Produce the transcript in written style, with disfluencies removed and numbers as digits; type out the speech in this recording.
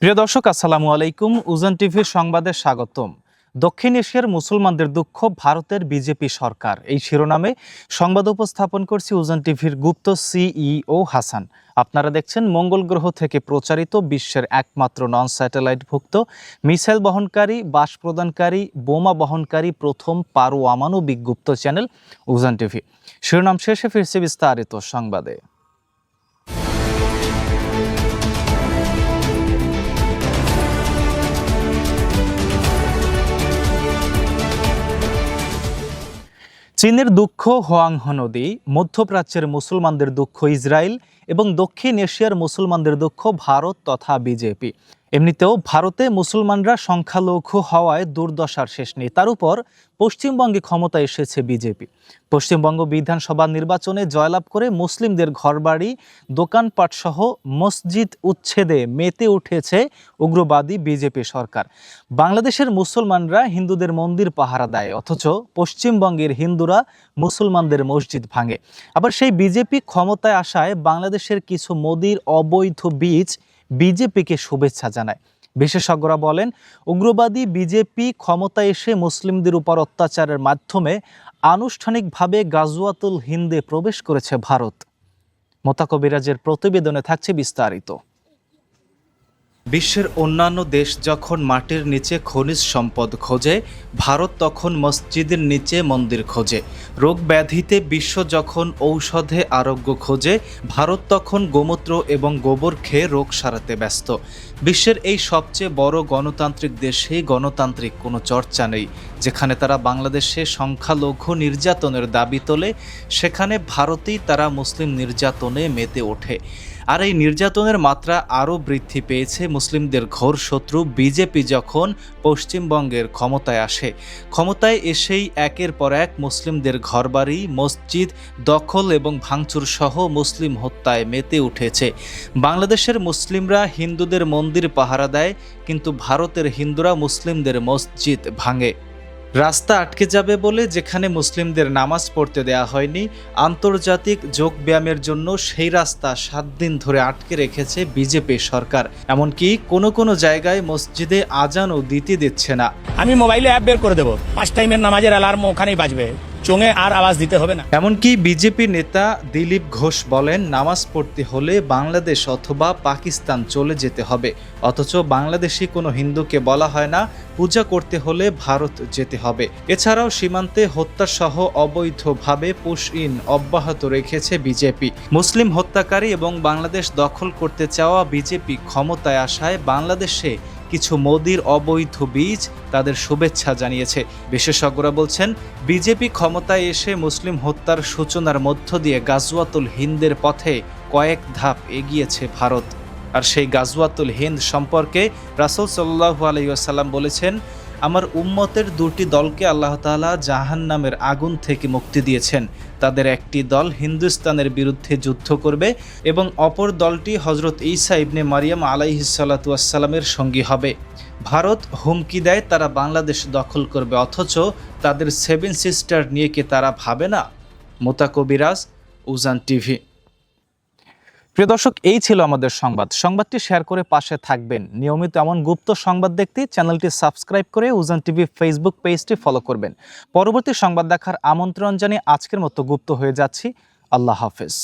প্রিয় দর্শক, আসসালামু আলাইকুম। উজান টিভির সংবাদে স্বাগতম। দক্ষিণ এশিয়ার মুসলমানদের দুঃখ, ভারতের বিজেপি সরকার, এই শিরোনামে সংবাদ উপস্থাপন করছি উজান টিভির গুপ্ত সিইও হাসান। আপনারা দেখছেন মঙ্গল গ্রহ থেকে প্রচারিত বিশ্বের একমাত্র নন স্যাটেলাইটভুক্ত মিসাইল বহনকারী, বাস প্রদানকারী, বোমা বহনকারী প্রথম পারমাণবিক গুপ্ত চ্যানেল উজান টিভি। শিরোনাম শেষে ফিরছে বিস্তারিত সংবাদে। চীনের দুঃখ হোয়াংহো নদী, মধ্যপ্রাচ্যের মুসলমানদের দুঃখ ইসরায়েল এবং দক্ষিণ এশিয়ার মুসলমানদের দুঃখ ভারত তথা বিজেপি। এমনিতেও ভারতে মুসলমানরা সংখ্যালঘু হওয়ায় দুর্দশার শেষ নেই। তার উপর পশ্চিমবঙ্গে ক্ষমতায় এসেছে বিজেপি। পশ্চিমবঙ্গ বিধানসভা নির্বাচনে জয়লাভ করে মুসলিমদের ঘরবাড়ি, দোকানপাট সহ মসজিদ উচ্ছেদে মেতে উঠেছে উগ্রবাদী বিজেপি সরকার। বাংলাদেশের মুসলমানরা হিন্দুদের মন্দির পাহারা দেয়, অথচ পশ্চিমবঙ্গের হিন্দুরা মুসলমানদের মসজিদ ভাঙে। আবার সেই বিজেপি ক্ষমতায় আসায় বাংলাদেশের কিছু মোদির অবৈধ বীজ বিজেপিকে শুভেচ্ছা জানায়। বিশেষজ্ঞরা বলেন, উগ্রবাদী বিজেপি ক্ষমতায় এসে মুসলিমদের উপর অত্যাচারের মাধ্যমে আনুষ্ঠানিকভাবে গাজওয়াতুল হিন্দে প্রবেশ করেছে ভারত। মোতাকবিরাজের প্রতিবেদনে থাকছে বিস্তারিত। বিশ্বের অন্যান্য দেশ যখন মাটির নিচে খনিজ সম্পদ খোঁজে, ভারত তখন মসজিদের নিচে মন্দির খোঁজে। রোগ ব্যাধিতে বিশ্ব যখন ঔষধে আরোগ্য খোঁজে, ভারত তখন গোমূত্র এবং গোবর খেয়ে রোগ সারাতে ব্যস্ত। বিশ্বের এই সবচেয়ে বড় গণতান্ত্রিক দেশে গণতান্ত্রিক কোনো চর্চা নেই। যেখানে তারা বাংলাদেশে সংখ্যালঘু নির্যাতনের দাবি তোলে, সেখানে ভারতেই তারা মুসলিম নির্যাতনে মেতে ওঠে। আর এই নির্যাতনের মাত্রা আরও বৃদ্ধি পেয়েছে মুসলিমদের ঘোর শত্রু বিজেপি যখন পশ্চিমবঙ্গের ক্ষমতায় আসে। ক্ষমতায় এসেই একের পর এক মুসলিমদের ঘরবাড়ি, মসজিদ দখল এবং ভাঙচুর সহ মুসলিম হত্যায় মেতে উঠেছে। বাংলাদেশের মুসলিমরা হিন্দুদের মন্দির পাহারা দেয়, কিন্তু ভারতের হিন্দুরা মুসলিমদের মসজিদ ভাঙে। রাস্তা আটকে যাবে বলে যেখানে মুসলিমদের নামাজ পড়তে দেয়া হয়নি, আন্তর্জাতিক যোগব্যায়ামের জন্য সেই রাস্তা 7 দিন ধরে আটকে রেখেছে বিজেপি সরকার। এমনকি কোনো কোনো জায়গায় মসজিদে আজানও দিতে দিচ্ছে না। আমি মোবাইলে অ্যাপ বের করে দেবো, 5 টাইমের নামাজের অ্যালার্ম ওখানেই বাজবে, চোঙে আর আওয়াজ দিতে হবে না। এমনকি বিজেপি নেতা দিলীপ ঘোষ বলেন, নামাজ পড়তে হলে বাংলাদেশ অথবা পাকিস্তান চলে যেতে হবে। অথচ বাংলাদেশি কোনো হিন্দুকে বলা হয় না পূজা করতে হলে ভারত যেতে হবে। এছাড়াও সীমান্তে হত্যাসহ অবৈধভাবে পুশ-ইন অব্যাহত রেখেছে বিজেপি। মুসলিম হত্যাকারী এবং বাংলাদেশ দখল করতে চাওয়া বিজেপি ক্ষমতায় আসায় বাংলাদেশে কিছু মোদির অবৈধ বীজ তাদের শুভেচ্ছা জানিয়েছে। বিশেষজ্ঞরা বলছেন, বিজেপি ক্ষমতায় এসে মুসলিম হত্যার সূচনার মধ্য দিয়ে গাজওয়াতুল হিন্দের পথে কয়েক ধাপ এগিয়েছে ভারত। আর সেই গাজওয়াতুল হিন্দ সম্পর্কে রাসূল সাল্লাল্লাহু আলাইহি ওয়াসাল্লাম বলেছেন, আমার উম্মতের 2টি দলকে আল্লাহ তাআলা জাহান্নামের আগুন থেকে মুক্তি দিয়েছেন। তাদের একটি দল হিন্দুস্তানের বিরুদ্ধে যুদ্ধ করবে এবং অপর দলটি হযরত ঈসা ইবনে মারিয়াম আলাইহিস সালাতু ওয়াস সালামের সঙ্গী হবে। ভারত হুমকি দেয় তারা বাংলাদেশ দখল করবে, অথচ তাদের 7 সিস্টার নিয়ে কি তারা ভাবে না? মোতাকবিরাজ, উজান টিভি। প্রিয় দর্শক, এই ছিল আমাদের সংবাদটি শেয়ার করে পাশে থাকবেন। নিয়মিত এমন গুপ্ত সংবাদ দেখতে চ্যানেলটি সাবস্ক্রাইব করে উজান টিভি ফেসবুক পেজটি ফলো করবেন। পরবর্তী সংবাদ দেখার আমন্ত্রণ জানিয়ে আজকের মতো গুপ্ত হয়ে যাচ্ছি। আল্লাহ হাফেজ।